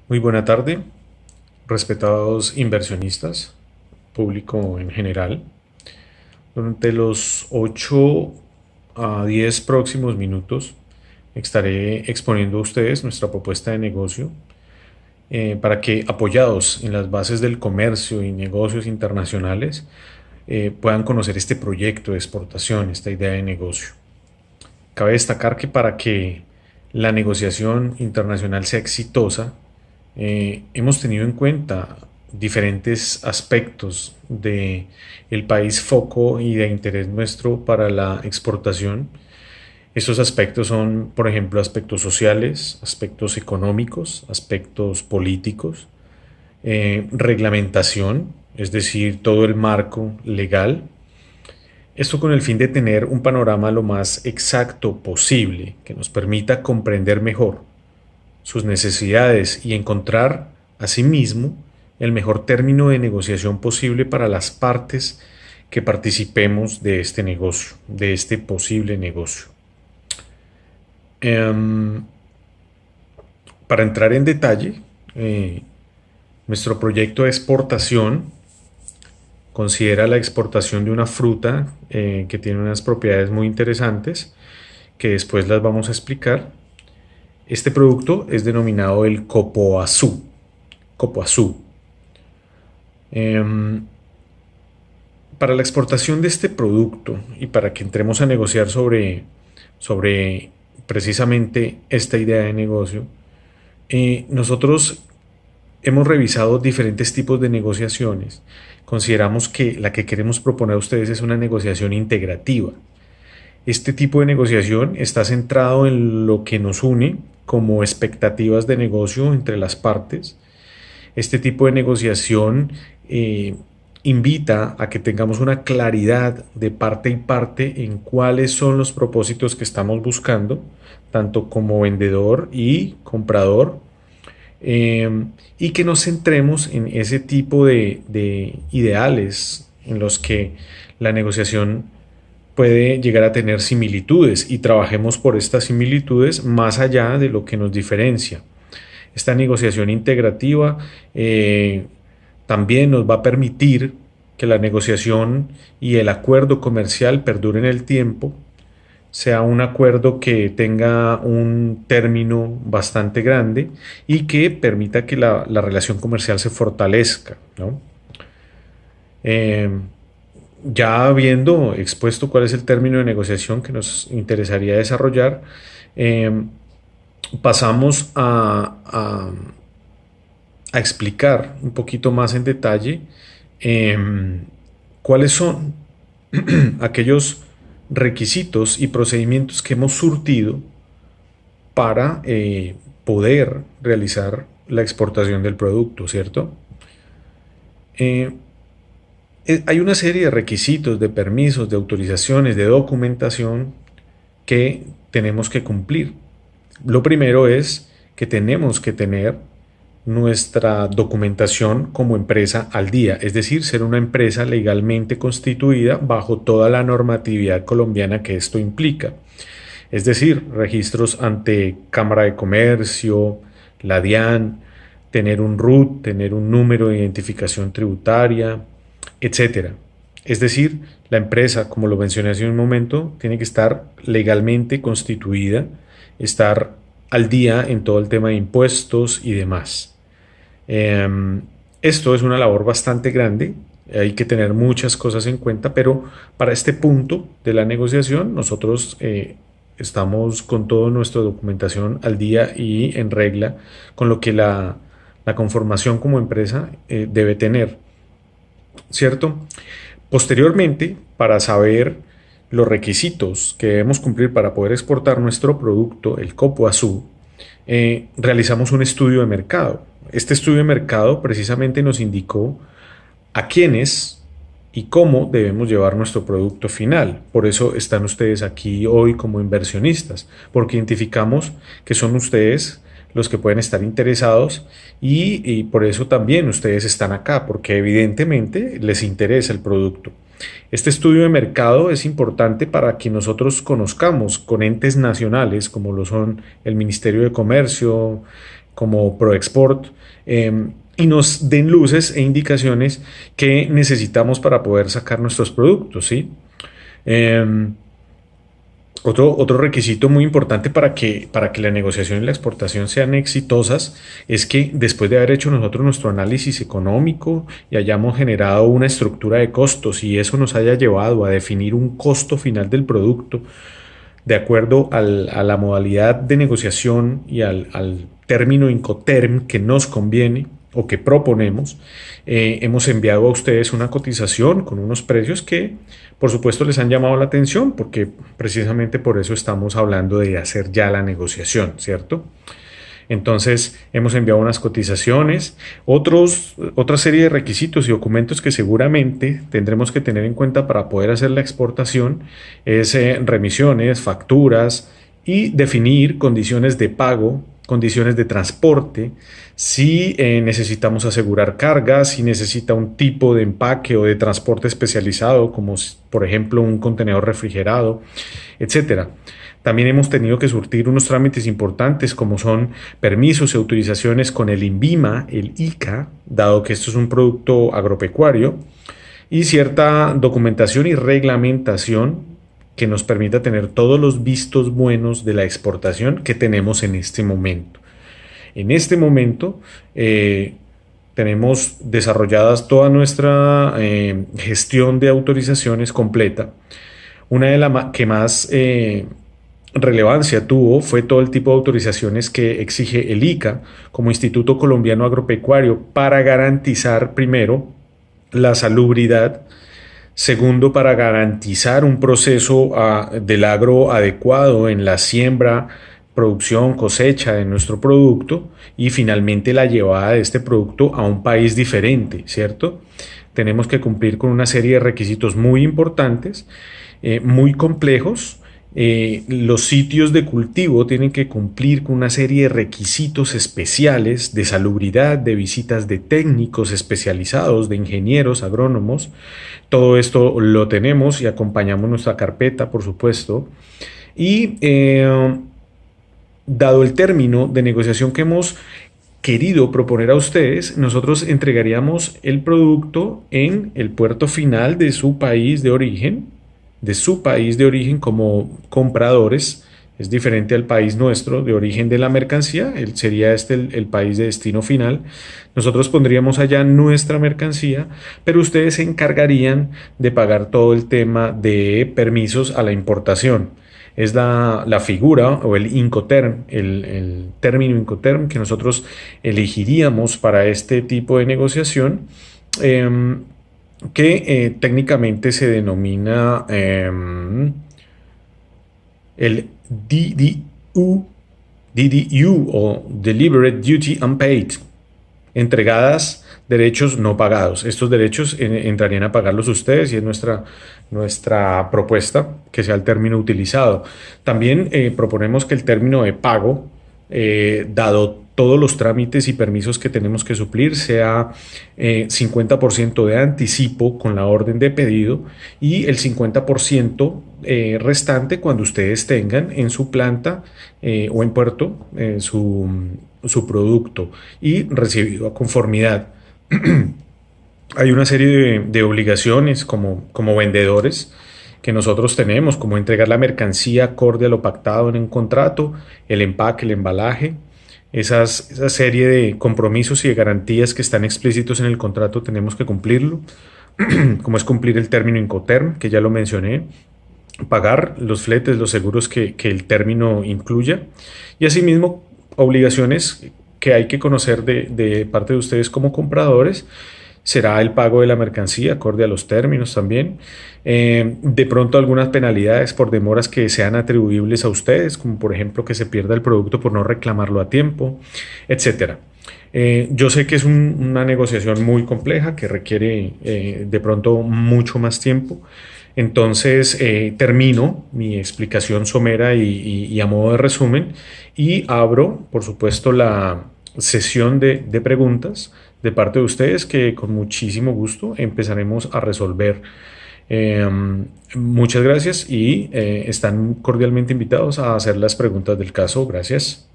Muy buena tarde, respetados inversionistas, público en general. Durante los 8 a 10 próximos minutos estaré exponiendo a ustedes nuestra propuesta de negocio para que, apoyados en las bases del comercio y negocios internacionales, puedan conocer este proyecto de exportación, esta idea de negocio. Cabe destacar que para que la negociación internacional sea exitosa, hemos tenido en cuenta diferentes aspectos de el país foco y de interés nuestro para la exportación. Estos aspectos son, por ejemplo, aspectos sociales, aspectos económicos, aspectos políticos, reglamentación, es decir, todo el marco legal. Esto con el fin de tener un panorama lo más exacto posible que nos permita comprender mejor sus necesidades y encontrar, asimismo, el mejor término de negociación posible para las partes que participemos de este negocio, de este posible negocio. Em, para entrar en detalle, nuestro proyecto de exportación considera la exportación de una fruta que tiene unas propiedades muy interesantes que después las vamos a explicar. Este producto es denominado el copoazú. Copoazú. Em, para la exportación de este producto y para que entremos a negociar sobre precisamente esta idea de negocio, nosotros hemos revisado diferentes tipos de negociaciones. Consideramos que la que queremos proponer a ustedes es una negociación integrativa. Este tipo de negociación está centrado en lo que nos une como expectativas de negocio entre las partes. Este tipo de negociación invita a que tengamos una claridad de parte y parte en cuáles son los propósitos que estamos buscando, tanto como vendedor y comprador, y que nos centremos en ese tipo de ideales en los que la negociación puede llegar a tener similitudes y trabajemos por estas similitudes más allá de lo que nos diferencia. Esta negociación integrativa también nos va a permitir que la negociación y el acuerdo comercial perduren en el tiempo, sea un acuerdo que tenga un término bastante grande y que permita que la relación comercial se fortalezca, ¿no? Eh, ya habiendo expuesto cuál es el término de negociación que nos interesaría desarrollar, eh, pasamos a explicar un poquito más en detalle eh, cuáles son aquellos requisitos y procedimientos que hemos surtido para poder realizar la exportación del producto, ¿cierto? Eh, hay una serie de requisitos, de permisos, de autorizaciones, de documentación que tenemos que cumplir. Lo primero es que tenemos que tener nuestra documentación como empresa al día, es decir, ser una empresa legalmente constituida bajo toda la normatividad colombiana que esto implica. Es decir, registros ante Cámara de Comercio, la DIAN, tener un RUT, tener un número de identificación tributaria, etcétera. Es decir, la empresa, como lo mencioné hace un momento, tiene que estar legalmente constituida, estar al día en todo el tema de impuestos y demás. Eh, Esto es una labor bastante grande, hay que tener muchas cosas en cuenta, pero para este punto de la negociación nosotros estamos con toda nuestra documentación al día y en regla con lo que la conformación como empresa debe tener, ¿cierto? Posteriormente, para saber los requisitos que debemos cumplir para poder exportar nuestro producto, el copo azul, realizamos un estudio de mercado. Este estudio de mercado precisamente nos indicó a quiénes y cómo debemos llevar nuestro producto final. Por eso están ustedes aquí hoy como inversionistas, porque identificamos que son ustedes los que pueden estar interesados y por eso también ustedes están acá, porque evidentemente les interesa el producto. Este estudio de mercado es importante para que nosotros conozcamos con entes nacionales como lo son el Ministerio de Comercio, como ProExport, y nos den luces e indicaciones que necesitamos para poder sacar nuestros productos, ¿sí? Em, otro requisito muy importante para que la negociación y la exportación sean exitosas es que después de haber hecho nosotros nuestro análisis económico y hayamos generado una estructura de costos y eso nos haya llevado a definir un costo final del producto de acuerdo a la modalidad de negociación y al término Incoterm que nos conviene o que proponemos, hemos enviado a ustedes una cotización con unos precios que por supuesto les han llamado la atención porque precisamente por eso estamos hablando de hacer ya la negociación, ¿cierto? Entonces hemos enviado unas cotizaciones, otra serie de requisitos y documentos que seguramente tendremos que tener en cuenta para poder hacer la exportación es remisiones, facturas y definir condiciones de pago, condiciones de transporte, si necesitamos asegurar cargas, si necesita un tipo de empaque o de transporte especializado, como por ejemplo un contenedor refrigerado, etcétera. También hemos tenido que surtir unos trámites importantes como son permisos y autorizaciones con el INVIMA, el ICA, dado que esto es un producto agropecuario, y cierta documentación y reglamentación que nos permita tener todos los vistos buenos de la exportación que tenemos en este momento. En este momento tenemos desarrolladas toda nuestra gestión de autorizaciones completa. Una de las que más relevancia tuvo fue todo el tipo de autorizaciones que exige el ICA como Instituto Colombiano Agropecuario para garantizar primero la salubridad, segundo para garantizar un proceso del agro adecuado en la siembra, producción, cosecha de nuestro producto y finalmente la llevada de este producto a un país diferente, ¿cierto? Tenemos que cumplir con una serie de requisitos muy importantes, muy complejos. Los sitios de cultivo tienen que cumplir con una serie de requisitos especiales de salubridad, de visitas de técnicos especializados, de ingenieros, agrónomos. Todo esto lo tenemos y acompañamos nuestra carpeta, por supuesto. Y dado el término de negociación que hemos querido proponer a ustedes, nosotros entregaríamos el producto en el puerto final de su país de origen como compradores. Es diferente al país nuestro de origen de la mercancía, sería este el país de destino final. Nosotros pondríamos allá nuestra mercancía, pero ustedes se encargarían de pagar todo el tema de permisos a la importación. Es la figura o el Incoterm, el término Incoterm que nosotros elegiríamos para este tipo de negociación. Que técnicamente se denomina el DDU o Deliberate Duty Unpaid, entregadas derechos no pagados. Estos derechos entrarían a pagarlos ustedes y es nuestra propuesta que sea el término utilizado. También proponemos que el término de pago, dado todos los trámites y permisos que tenemos que suplir, sea 50% de anticipo con la orden de pedido y el 50% restante cuando ustedes tengan en su planta o en puerto su producto y recibido a conformidad. Hay una serie de obligaciones como vendedores que nosotros tenemos, como entregar la mercancía acorde a lo pactado en un contrato, el empaque, el embalaje. Esa serie de compromisos y de garantías que están explícitos en el contrato tenemos que cumplirlo, como es cumplir el término Incoterm, que ya lo mencioné, pagar los fletes, los seguros que el término incluya, y asimismo obligaciones que hay que conocer de parte de ustedes como compradores. Será el pago de la mercancía acorde a los términos también. De pronto algunas penalidades por demoras que sean atribuibles a ustedes, como por ejemplo que se pierda el producto por no reclamarlo a tiempo, etcétera. Yo sé que es una negociación muy compleja que requiere de pronto mucho más tiempo. Entonces termino mi explicación somera y a modo de resumen y abro, por supuesto, la sesión de preguntas de parte de ustedes que con muchísimo gusto empezaremos a resolver. Muchas gracias y están cordialmente invitados a hacer las preguntas del caso. Gracias.